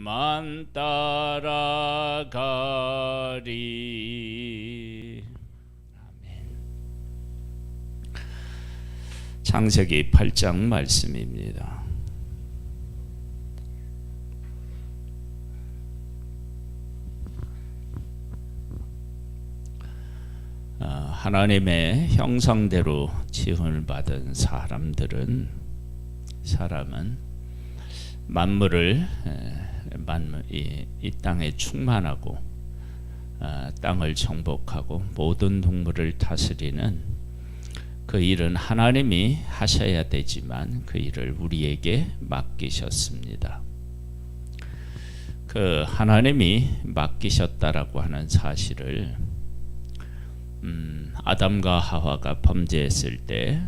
길만 따라가리. 아멘. 창세기 8장 말씀입니다. 하나님의 형상대로 지음을 받은 사람은 만물을 이 땅에 충만하고 땅을 정복하고 모든 동물을 다스리는 그 일은 하나님이 하셔야 되지만 그 일을 우리에게 맡기셨습니다. 그 하나님이 맡기셨다라고 하는 사실을 아담과 하와가 범죄했을 때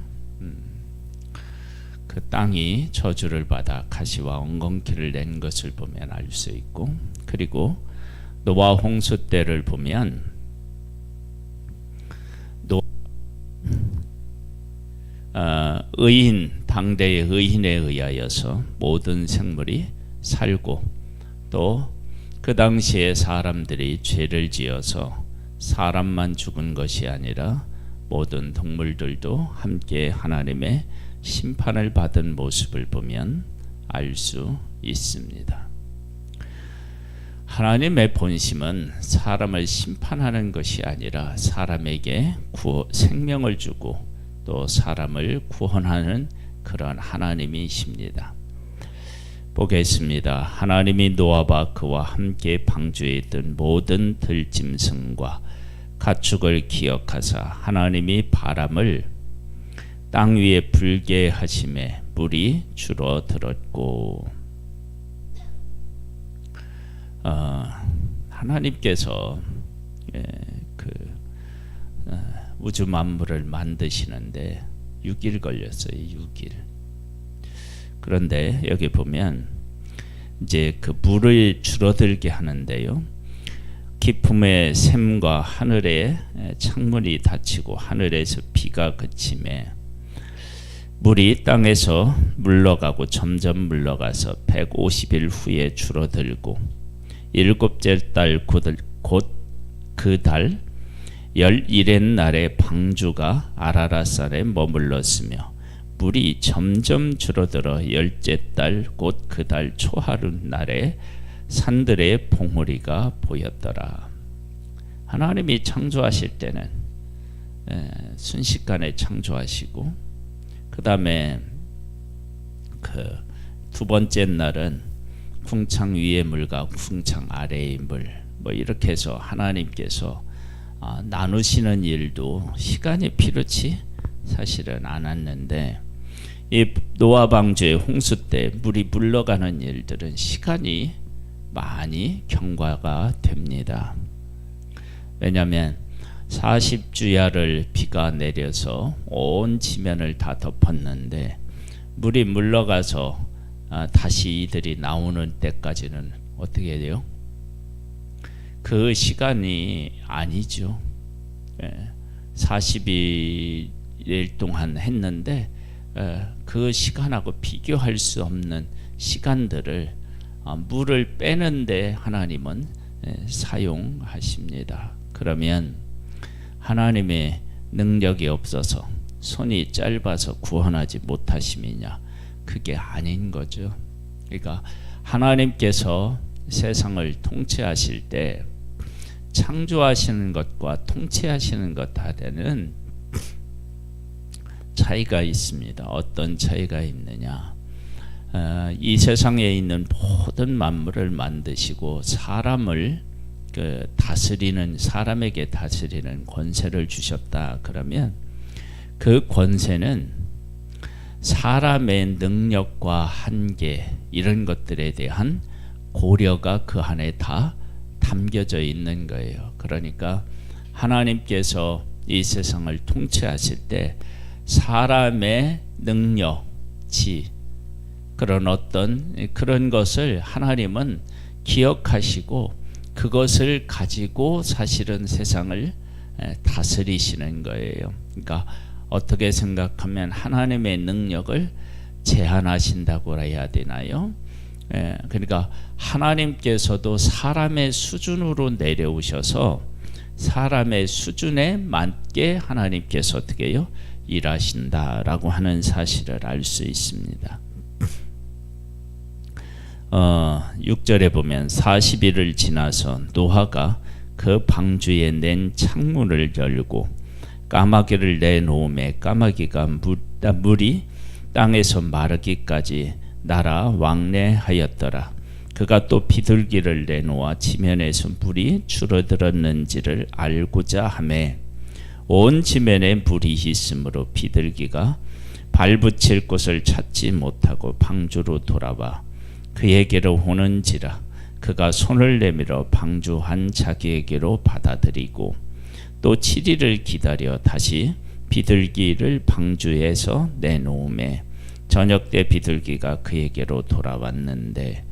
그 땅이 저주를 받아 가시와 엉겅퀴를 낸 것을 보면 알 수 있고, 그리고 노아 홍수 때를 보면 당대의 의인에 의하여서 모든 생물이 살고, 또 그 당시에 사람들이 죄를 지어서 사람만 죽은 것이 아니라 모든 동물들도 함께 하나님의 심판을 받은 모습을 보면 알 수 있습니다. 하나님의 본심은 사람을 심판하는 것이 아니라 사람에게 생명을 주고 또 사람을 구원하는 그런 하나님이십니다. 보겠습니다. 하나님이 노아와 그와 함께 방주에 있던 모든 들짐승과 가축을 기억하사 하나님이 바람을 땅 위에 불게 하심에 물이 줄어들었고, 하나님께서 우주 만물을 만드시는데 6일 걸렸어요. 6일. 그런데 여기 보면 이제 그 물을 줄어들게 하는데요, 깊음의 샘과 하늘의 창문이 닫히고 하늘에서 비가 그침에 물이 땅에서 물러가고 점점 물러가서 150일 후에 줄어들고, 일곱째 달 곧 그 달 11의 날에 방주가 아라랏산에 머물렀으며 물이 점점 줄어들어 10째 달 곧 그 달 초하루 날에 산들의 봉우리가 보였더라. 하나님이 창조하실 때는 순식간에 창조하시고, 그 다음에 그 두 번째 날은 궁창 위의 물과 궁창 아래의 물, 뭐 이렇게 해서 하나님께서 나누시는 일도 시간이 필요치 사실은 않았는데, 이 노아 방주의 홍수 때 물이 물러가는 일들은 시간이 많이 경과가 됩니다. 왜냐하면 40주야를 비가 내려서 온 지면을 다 덮었는데 물이 물러가서 다시 이들이 나오는 때까지는 어떻게 돼요? 그 시간이 아니죠. 40일 동안 했는데 그 시간하고 비교할 수 없는 시간들을 물을 빼는데 하나님은 사용하십니다. 그러면 하나님의 능력이 없어서 손이 짧아서 구원하지 못하심이냐? 그게 아닌 거죠. 그러니까 하나님께서 세상을 통치하실 때 창조하시는 것과 통치하시는 것 하에는 차이가 있습니다. 어떤 차이가 있느냐? 이 세상에 있는 모든 만물을 만드시고 사람을 다스리는, 사람에게 다스리는 권세를 주셨다 그러면 그 권세는 사람의 능력과 한계 이런 것들에 대한 고려가 그 안에 다 담겨져 있는 거예요. 그러니까 하나님께서 이 세상을 통치하실 때 사람의 능력, 그런 것을 하나님은 기억하시고 그것을 가지고 사실은 세상을 다스리시는 거예요. 그러니까 어떻게 생각하면 하나님의 능력을 제한하신다고 해야 되나요? 그러니까 하나님께서도 사람의 수준으로 내려오셔서 사람의 수준에 맞게 하나님께서 어떻게 해요? 일하신다라고 하는 사실을 알 수 있습니다. 6절에 보면 40일을 지나서 노아가 그 방주에 낸 창문을 열고 까마귀를 내놓음에 까마귀가 물이 땅에서 마르기까지 날아 왕래하였더라. 그가 또 비둘기를 내놓아 지면에서 물이 줄어들었는지를 알고자 하매 온 지면에 물이 있으므로 비둘기가 발붙일 곳을 찾지 못하고 방주로 돌아와 그에게로 오는지라 그가 손을 내밀어 방주한 자기에게로 받아들이고 또 7일을 기다려 다시 비둘기를 방주에서 내놓음에 저녁 때 비둘기가 그에게로 돌아왔는데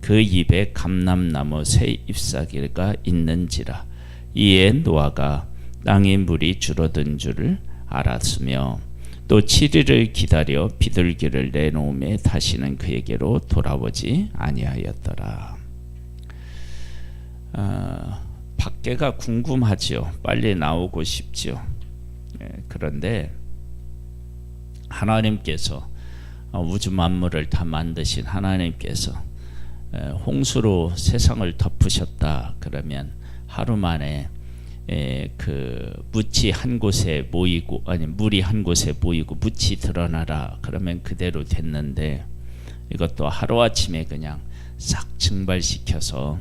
그 입에 감람나무 새 잎사귀가 있는지라 이에 노아가 땅에 물이 줄어든 줄을 알았으며 또 7일을 기다려 비둘기를 내놓음에 다시는 그에게로 돌아오지 아니하였더라. 밖에가 궁금하지요. 빨리 나오고 싶지요. 그런데 하나님께서 우주 만물을 다 만드신 하나님께서 홍수로 세상을 덮으셨다 그러면 하루 만에 그 물이 한 곳에 모이고 묻이 드러나라 그러면 그대로 됐는데 이것도 하루아침에 그냥 싹 증발시켜서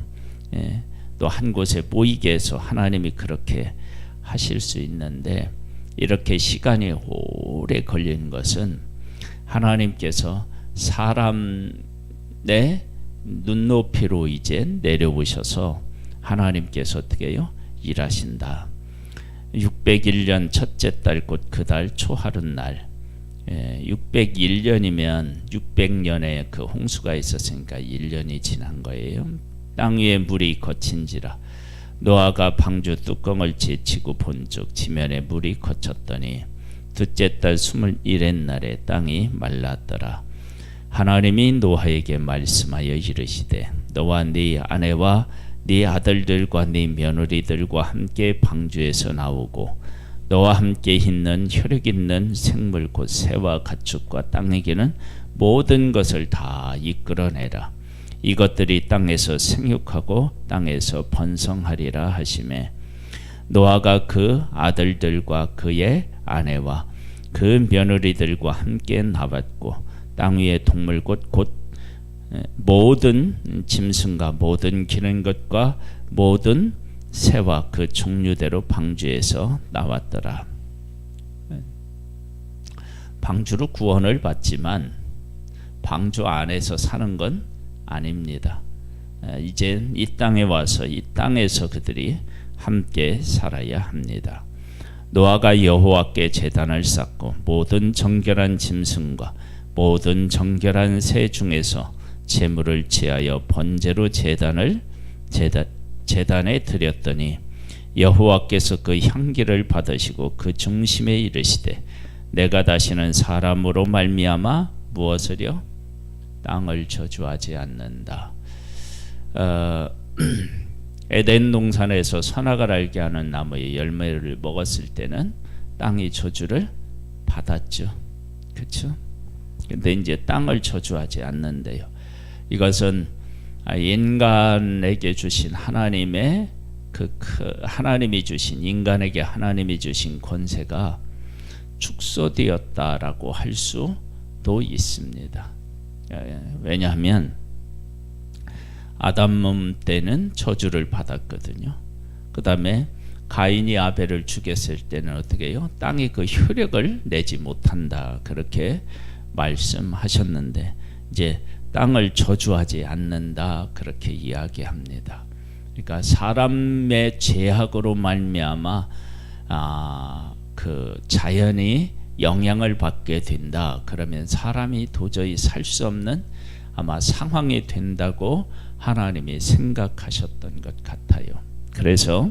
또 한 곳에 모이게 해서 하나님이 그렇게 하실 수 있는데 이렇게 시간이 오래 걸리는 것은 하나님께서 사람의 눈높이로 이제 내려오셔서 하나님께서 어떻게 해요? 일하신다. 601년 첫째 달 곧 그 달 초하룻날 601년이면 600년에 그 홍수가 있었으니까 1년이 지난 거예요. 땅 위에 물이 거친지라 노아가 방주 뚜껑을 제치고 본즉 지면에 물이 거쳤더니 둘째 달 21의 날에 땅이 말랐더라. 하나님이 노아에게 말씀하여 이르시되 너와 네 아내와 네 아들들과 네 며느리들과 함께 방주에서 나오고 너와 함께 있는 혈육 있는 생물 곧 새와 가축과 땅에게는 모든 것을 다 이끌어내라. 이것들이 땅에서 생육하고 땅에서 번성하리라 하시매 노아가 그 아들들과 그의 아내와 그 며느리들과 함께 나왔고 땅 위의 동물 곧 모든 짐승과 모든 기는 것과 모든 새와 그 종류대로 방주에서 나왔더라. 방주로 구원을 받지만 방주 안에서 사는 건 아닙니다. 이제 이 땅에 와서 이 땅에서 그들이 함께 살아야 합니다. 노아가 여호와께 제단을 쌓고 모든 정결한 짐승과 모든 정결한 새 중에서 제물을 제하여 번제로 제단에 드렸더니 여호와께서 그 향기를 받으시고 그 중심에 이르시되 내가 다시는 사람으로 말미암아 무엇을요? 땅을 저주하지 않는다. 에덴 동산에서 선악을 알게 하는 나무의 열매를 먹었을 때는 땅이 저주를 받았죠. 그렇죠? 근데 이제 땅을 저주하지 않는데요. 이것은 인간에게 주신 하나님의 하나님이 주신 인간에게 하나님이 주신 권세가 축소되었다라고 할 수도 있습니다. 왜냐하면 아담 몸 때는 저주를 받았거든요. 그 다음에 가인이 아벨을 죽였을 때는 어떻게 해요? 땅이 그 효력을 내지 못한다 그렇게 말씀하셨는데 이제 땅을 저주하지 않는다 그렇게 이야기합니다. 그러니까 사람의 죄악으로 말미암아 그 자연이 영향을 받게 된다. 그러면 사람이 도저히 살 수 없는 아마 상황이 된다고 하나님이 생각하셨던 것 같아요. 그래서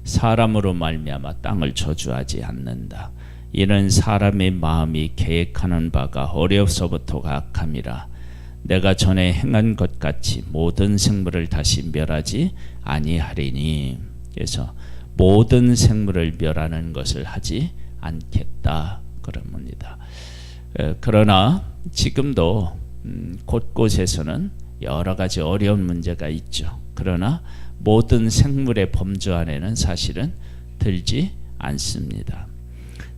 사람으로 말미암아 땅을 저주하지 않는다. 이는 사람의 마음이 계획하는 바가 어려서부터 악함이라 내가 전에 행한 것 같이 모든 생물을 다시 멸하지 아니하리니. 그래서 모든 생물을 멸하는 것을 하지 않겠다 그런 겁니다. 그러나 지금도 곳곳에서는 여러 가지 어려운 문제가 있죠. 그러나 모든 생물의 범주 안에는 사실은 들지 않습니다.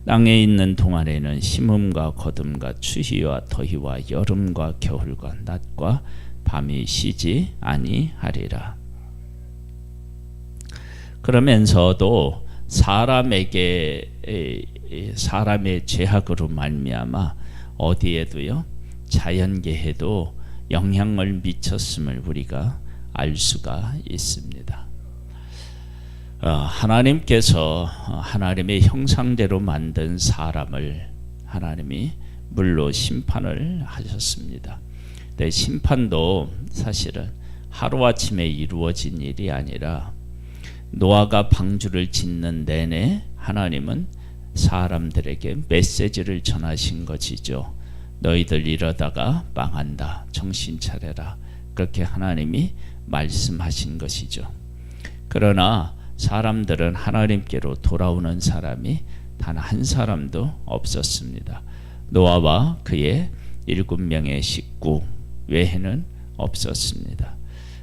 땅에 있는 동안에는 심음과 거둠과 추위와 더위와 여름과 겨울과 낮과 밤이 쉬지 아니하리라. 그러면서도 사람의 죄악으로 말미암아 어디에도요 자연계에도 영향을 미쳤음을 우리가 알 수가 있습니다. 하나님께서 하나님의 형상대로 만든 사람을 하나님이 물로 심판을 하셨습니다. 근데 심판도 사실은 하루아침에 이루어진 일이 아니라 노아가 방주를 짓는 내내 하나님은 사람들에게 메시지를 전하신 것이죠. 너희들 이러다가 망한다. 정신 차려라. 그렇게 하나님이 말씀하신 것이죠. 그러나 사람들은 하나님께로 돌아오는 사람이 단 한 사람도 없었습니다. 노아와 그의 7명의 식구 외에는 없었습니다.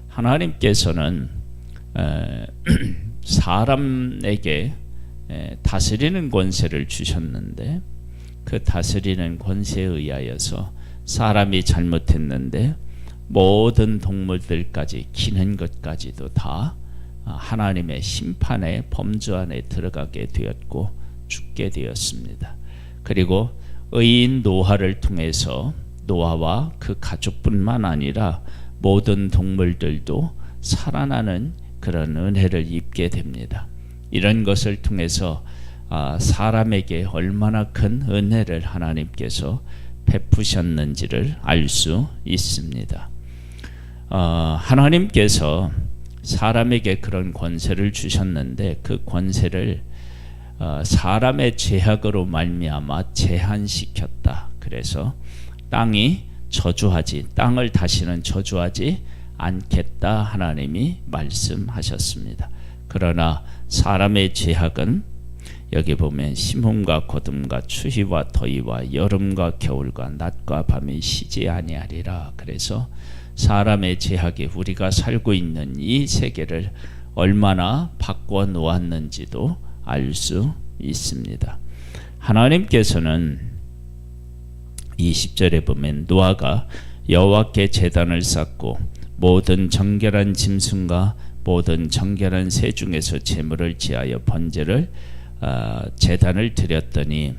하나님께서는 사람에게 다스리는 권세를 주셨는데 그 다스리는 권세에 의하여서 사람이 잘못했는데 모든 동물들까지 기는 것까지도 다 하나님의 심판의 범주 안에 들어가게 되었고 죽게 되었습니다. 그리고 의인 노아를 통해서 노아와 그 가족뿐만 아니라 모든 동물들도 살아나는 그런 은혜를 입게 됩니다. 이런 것을 통해서 사람에게 얼마나 큰 은혜를 하나님께서 베푸셨는지를 알 수 있습니다. 하나님께서 사람에게 그런 권세를 주셨는데 그 권세를 사람의 죄악으로 말미암아 제한시켰다. 그래서 땅을 다시는 저주하지 않겠다 하나님이 말씀하셨습니다. 그러나 사람의 죄악은 여기 보면 심음과 거둠과 추위와 더위와 여름과 겨울과 낮과 밤이 쉬지 아니하리라. 그래서 사람의 죄악이 우리가 살고 있는 이 세계를 얼마나 바꿔 놓았는지도 알 수 있습니다. 하나님께서는 20절에 보면 노아가 여호와께 제단을 쌓고 모든 정결한 짐승과 모든 정결한 새 중에서 제물을 지하여 번제를 제단을 드렸더니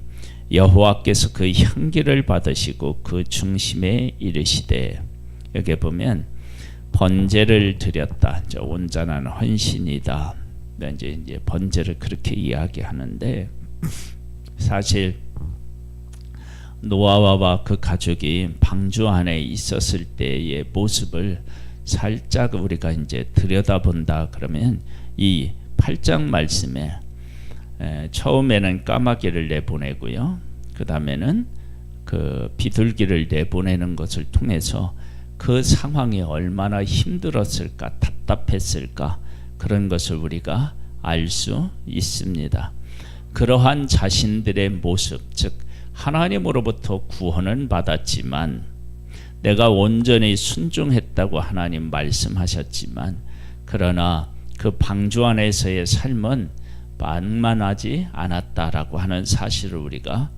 여호와께서 그 향기를 받으시고 그 중심에 이르시되, 여기 보면 번제를 드렸다. 온전한 헌신이다. 이제 번제를 그렇게 이야기하는데 사실 노아와 그 가족이 방주 안에 있었을 때의 모습을 살짝 우리가 이제 들여다본다 그러면 이 8장 말씀에 처음에는 까마귀를 내보내고요. 그 다음에는 그 비둘기를 내보내는 것을 통해서 그 상황이 얼마나 힘들었을까, 답답했을까, 그런 것을 우리가 알 수 있습니다. 그러한 자신들의 모습, 즉 하나님으로부터 구원은 받았지만 내가 온전히 순종했다고 하나님 말씀하셨지만 그러나 그 방주 안에서의 삶은 만만하지 않았다라고 하는 사실을 우리가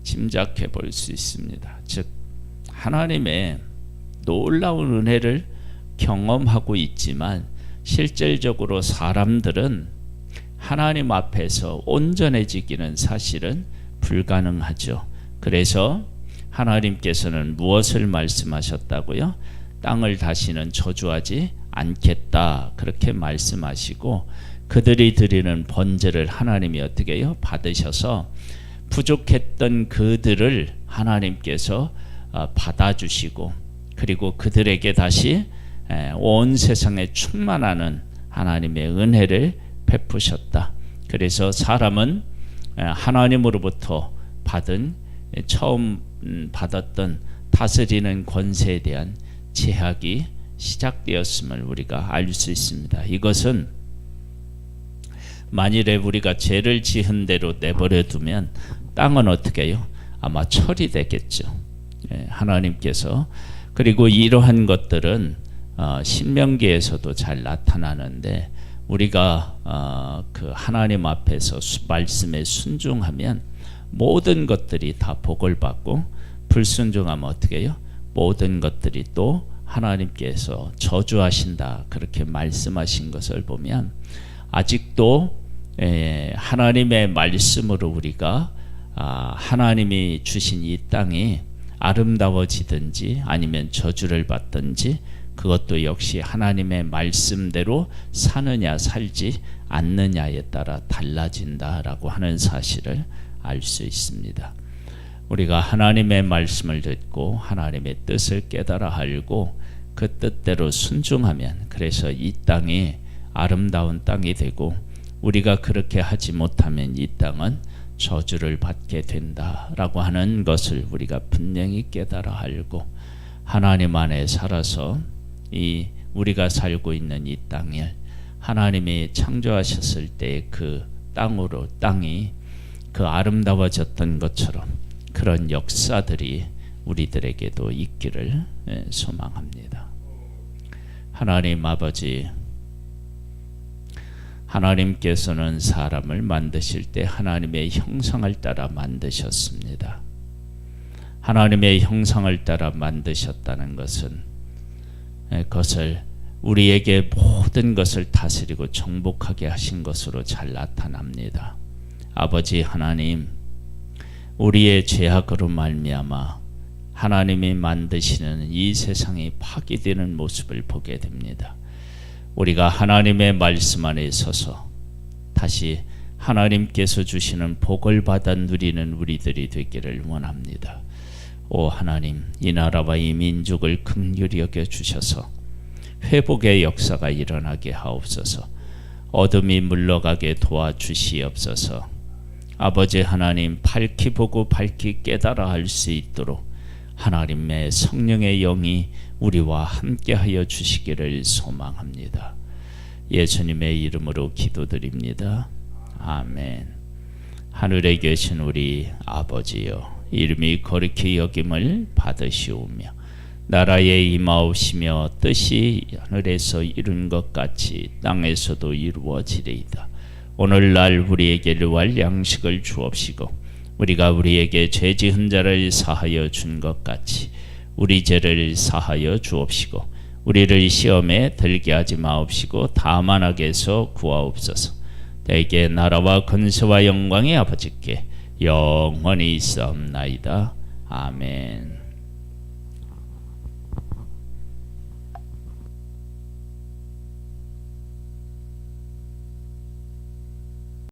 짐작해 볼 수 있습니다. 즉 하나님의 놀라운 은혜를 경험하고 있지만 실질적으로 사람들은 하나님 앞에서 온전해지기는 사실은 불가능하죠. 그래서 하나님께서는 무엇을 말씀하셨다고요? 땅을 다시는 저주하지 않겠다 그렇게 말씀하시고 그들이 드리는 번제를 하나님이 어떻게 해요? 받으셔서 부족했던 그들을 하나님께서 받아주시고 그리고 그들에게 다시 온 세상에 충만하는 하나님의 은혜를 베푸셨다. 그래서 사람은 하나님으로부터 처음 받았던 다스리는 권세에 대한 제약이 시작되었음을 우리가 알 수 있습니다. 이것은 만일에 우리가 죄를 지은 대로 내버려 두면 땅은 어떻게 해요? 아마 처리되겠죠. 하나님께서. 그리고 이러한 것들은 신명기에서도 잘 나타나는데 우리가 그 하나님 앞에서 말씀에 순종하면 모든 것들이 다 복을 받고, 불순종하면 어떻게 해요? 모든 것들이 또 하나님께서 저주하신다, 그렇게 말씀하신 것을 보면 아직도 하나님의 말씀으로 우리가 하나님이 주신 이 땅이 아름다워지든지 아니면 저주를 받든지 그것도 역시 하나님의 말씀대로 사느냐 살지 않느냐에 따라 달라진다라고 하는 사실을 알 수 있습니다. 우리가 하나님의 말씀을 듣고 하나님의 뜻을 깨달아 알고 그 뜻대로 순종하면, 그래서 이 땅이 아름다운 땅이 되고, 우리가 그렇게 하지 못하면 이 땅은 저주를 받게 된다라고 하는 것을 우리가 분명히 깨달아 알고, 하나님 안에 살아서 이 우리가 살고 있는 이 땅을 하나님이 창조하셨을 때 그 땅이 그 아름다워졌던 것처럼 그런 역사들이 우리들에게도 있기를 소망합니다. 하나님 아버지, 하나님께서는 사람을 만드실 때 하나님의 형상을 따라 만드셨습니다. 하나님의 형상을 따라 만드셨다는 것은 그것을 우리에게 모든 것을 다스리고 정복하게 하신 것으로 잘 나타납니다. 아버지 하나님, 우리의 죄악으로 말미암아 하나님이 만드시는 이 세상이 파괴되는 모습을 보게 됩니다. 우리가 하나님의 말씀 안에 서서 다시 하나님께서 주시는 복을 받아 누리는 우리들이 되기를 원합니다. 오 하나님, 이 나라와 이 민족을 긍휼히 여겨 주셔서 회복의 역사가 일어나게 하옵소서. 어둠이 물러가게 도와주시옵소서. 아버지 하나님, 밝히 보고 밝히 깨달아 알 수 있도록 하나님의 성령의 영이 우리와 함께하여 주시기를 소망합니다. 예수님의 이름으로 기도드립니다. 아멘. 하늘에 계신 우리 아버지여, 이름이 거룩히 여김을 받으시오며 나라에 임하옵시며 뜻이 하늘에서 이룬 것 같이 땅에서도 이루어지리이다. 오늘날 우리에게 일용할 양식을 주옵시고 우리가 우리에게 죄 지은 자를 사하여 준 것 같이 우리 죄를 사하여 주옵시고 우리를 시험에 들게 하지 마옵시고 다만 악에서 구하옵소서. 대개 나라와 권세와 영광이 아버지께 영원히 있사옵나이다. 아멘.